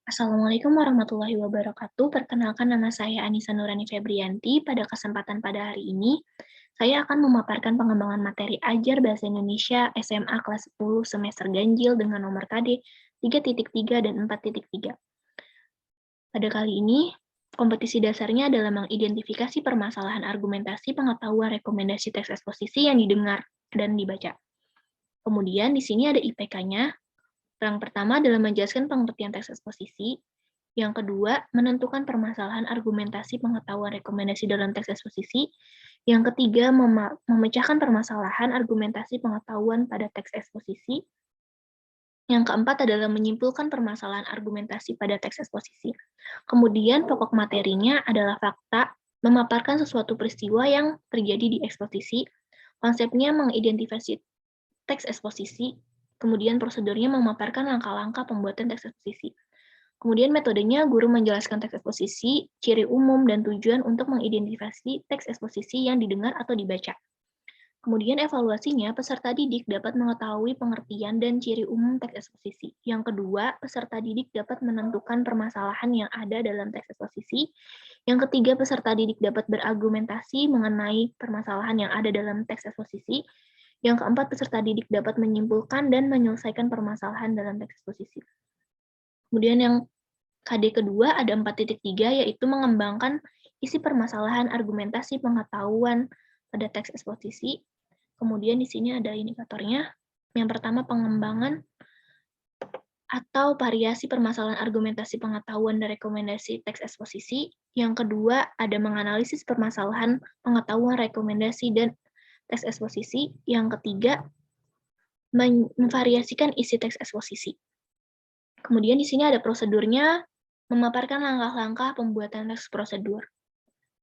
Assalamualaikum warahmatullahi wabarakatuh. Perkenalkan nama saya Anissa Nurani Febrianti. Pada kesempatan pada hari ini, saya akan memaparkan pengembangan materi ajar Bahasa Indonesia SMA kelas 10 semester ganjil dengan nomor KD 3.3 dan 4.3. Pada kali ini, kompetisi dasarnya adalah mengidentifikasi permasalahan argumentasi pengetahuan rekomendasi teks eksposisi yang didengar dan dibaca. Kemudian di sini ada IPK-nya. Yang pertama adalah menjelaskan pengertian teks eksposisi. Yang kedua, menentukan permasalahan argumentasi pengetahuan rekomendasi dalam teks eksposisi. Yang ketiga, memecahkan permasalahan argumentasi pengetahuan pada teks eksposisi. Yang keempat adalah menyimpulkan permasalahan argumentasi pada teks eksposisi. Kemudian pokok materinya adalah fakta, memaparkan sesuatu peristiwa yang terjadi di eksposisi. Konsepnya mengidentifikasi teks eksposisi. Kemudian prosedurnya memaparkan langkah-langkah pembuatan teks eksposisi. Kemudian metodenya, guru menjelaskan teks eksposisi, ciri umum, dan tujuan untuk mengidentifikasi teks eksposisi yang didengar atau dibaca. Kemudian evaluasinya, peserta didik dapat mengetahui pengertian dan ciri umum teks eksposisi. Yang kedua, peserta didik dapat menentukan permasalahan yang ada dalam teks eksposisi. Yang ketiga, peserta didik dapat berargumentasi mengenai permasalahan yang ada dalam teks eksposisi. Yang keempat, peserta didik dapat menyimpulkan dan menyelesaikan permasalahan dalam teks eksposisi. Kemudian yang KD kedua ada 4.3, yaitu mengembangkan isi permasalahan argumentasi pengetahuan pada teks eksposisi. Kemudian di sini ada indikatornya. Yang pertama, pengembangan atau variasi permasalahan argumentasi pengetahuan dan rekomendasi teks eksposisi. Yang kedua, ada menganalisis permasalahan pengetahuan rekomendasi dan teks eksposisi. Yang ketiga, memvariasikan isi teks eksposisi. Kemudian di sini ada prosedurnya, memaparkan langkah-langkah pembuatan teks prosedur.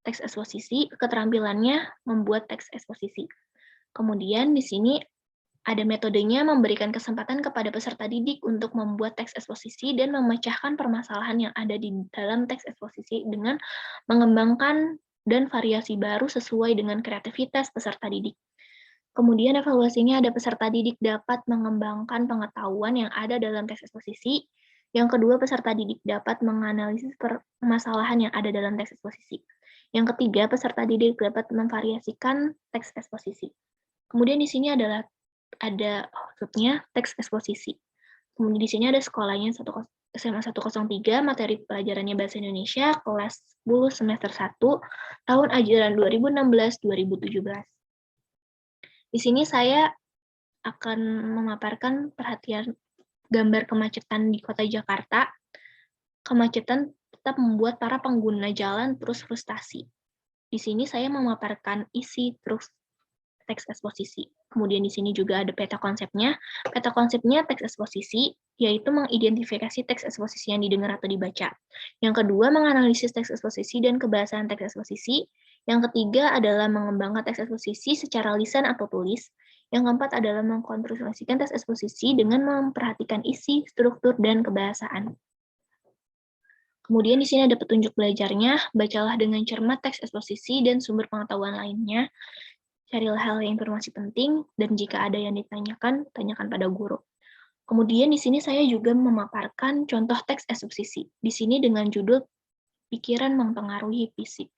Teks eksposisi, keterampilannya membuat teks eksposisi. Kemudian di sini ada metodenya, memberikan kesempatan kepada peserta didik untuk membuat teks eksposisi dan memecahkan permasalahan yang ada di dalam teks eksposisi dengan mengembangkan dan variasi baru sesuai dengan kreativitas peserta didik. Kemudian evaluasinya ada peserta didik dapat mengembangkan pengetahuan yang ada dalam teks eksposisi. Yang kedua, peserta didik dapat menganalisis permasalahan yang ada dalam teks eksposisi. Yang ketiga, peserta didik dapat memvariasikan teks eksposisi. Kemudian di sini ada maksudnya teks eksposisi. Kemudian di sini ada sekolahnya SMA 103, materi pelajarannya Bahasa Indonesia, kelas 10 semester 1, tahun ajaran 2016-2017. Di sini saya akan memaparkan perhatian gambar kemacetan di kota Jakarta. Kemacetan tetap membuat para pengguna jalan terus frustasi. Di sini saya memaparkan isi terus teks eksposisi. Kemudian di sini juga ada peta konsepnya. Peta konsepnya teks eksposisi, yaitu mengidentifikasi teks eksposisi yang didengar atau dibaca. Yang kedua, menganalisis teks eksposisi dan kebahasaan teks eksposisi. Yang ketiga adalah mengembangkan teks eksposisi secara lisan atau tulis. Yang keempat adalah mengkonstruksikan teks eksposisi dengan memperhatikan isi, struktur, dan kebahasaan. Kemudian di sini ada petunjuk belajarnya, bacalah dengan cermat teks eksposisi dan sumber pengetahuan lainnya. Carilah hal yang informasi penting, dan jika ada yang ditanyakan, tanyakan pada guru. Kemudian di sini saya juga memaparkan contoh teks eksposisi. Di sini dengan judul Pikiran Mempengaruhi Fisik.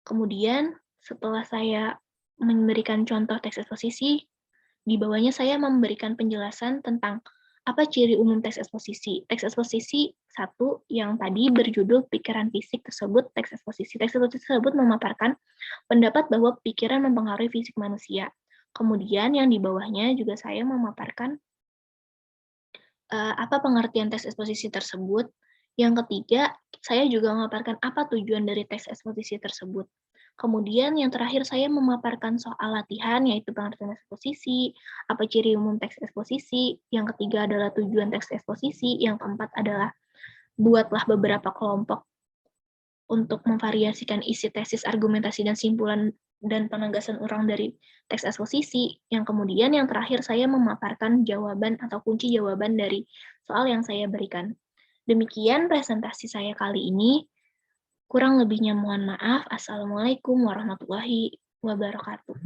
Kemudian setelah saya memberikan contoh teks eksposisi, di bawahnya saya memberikan penjelasan tentang apa ciri umum teks eksposisi. Teks eksposisi 1 yang tadi berjudul Pikiran Fisik tersebut, teks eksposisi. Teks eksposisi tersebut memaparkan pendapat bahwa pikiran mempengaruhi fisik manusia. Kemudian yang di bawahnya juga saya memaparkan apa pengertian teks eksposisi tersebut. Yang ketiga, saya juga memaparkan apa tujuan dari teks eksposisi tersebut. Kemudian yang terakhir saya memaparkan soal latihan, yaitu pengertian teks eksposisi, apa ciri umum teks eksposisi, yang ketiga adalah tujuan teks eksposisi, yang keempat adalah buatlah beberapa kelompok untuk memvariasikan isi tesis, argumentasi, dan simpulan dan penegasan ulang dari teks eksposisi. Yang kemudian yang terakhir saya memaparkan jawaban atau kunci jawaban dari soal yang saya berikan. Demikian presentasi saya kali ini. Kurang lebihnya mohon maaf. Assalamualaikum warahmatullahi wabarakatuh.